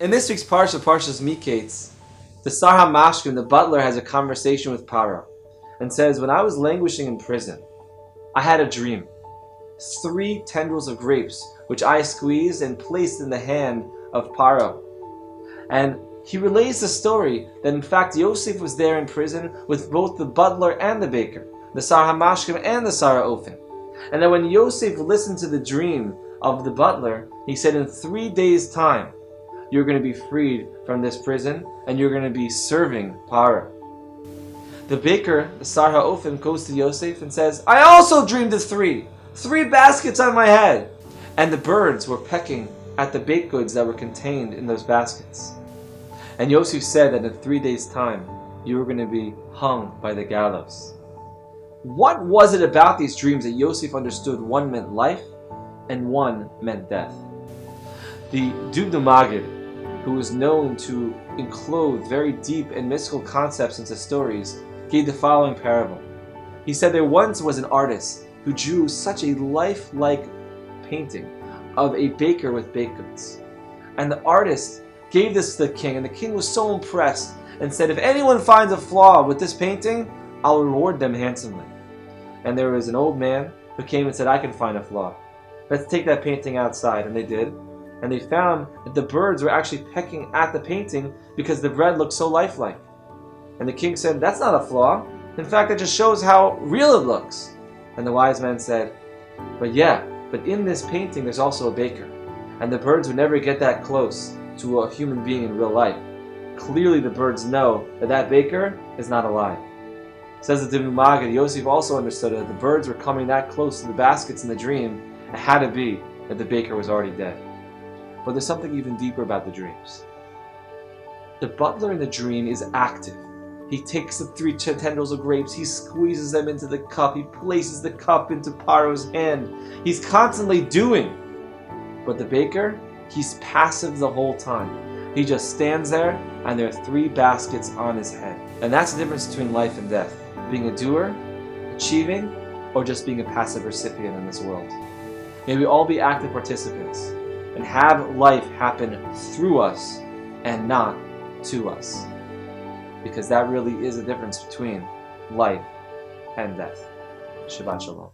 In this week's Parsha, Parshas Miketz, the Sar HaMashkim, the butler, has a conversation with Paro and says, when I was languishing in prison, I had a dream. 3 tendrils of grapes, which I squeezed and placed in the hand of Paro. And he relays the story that in fact Yosef was there in prison with both the butler and the baker, the Sar HaMashkim and the Sar HaOfen. And that when Yosef listened to the dream of the butler, he said, in 3 days' time, you're going to be freed from this prison and you're going to be serving Paro. The baker, the Sar HaOfen, goes to Yosef and says, I also dreamed of 3 baskets on my head. And the birds were pecking at the baked goods that were contained in those baskets. And Yosef said that in 3 days' time, you were going to be hung by the gallows. What was it about these dreams that Yosef understood one meant life and one meant death? The Dubno Maggid, who was known to include very deep and mystical concepts into stories, gave the following parable. He said there once was an artist who drew such a lifelike painting of a baker with baked goods. And the artist gave this to the king, and the king was so impressed and said, if anyone finds a flaw with this painting, I'll reward them handsomely. And there was an old man who came and said, I can find a flaw. Let's take that painting outside. And they did. And they found that the birds were actually pecking at the painting because the bread looked so lifelike. And the king said, that's not a flaw. In fact, it just shows how real it looks. And the wise man said, but in this painting there's also a baker. And the birds would never get that close to a human being in real life. Clearly the birds know that that baker is not alive. Says the Dubno Maggid, Yosef also understood that the birds were coming that close to the baskets in the dream. It had to be that the baker was already dead. But there's something even deeper about the dreams. The butler in the dream is active. He takes the 3 tendrils of grapes, he squeezes them into the cup, he places the cup into Paro's hand. He's constantly doing. But the baker, he's passive the whole time. He just stands there and there are 3 baskets on his head. And that's the difference between life and death. Being a doer, achieving, or just being a passive recipient in this world. May we all be active participants and have life happen through us and not to us. Because that really is the difference between life and death. Shabbat Shalom.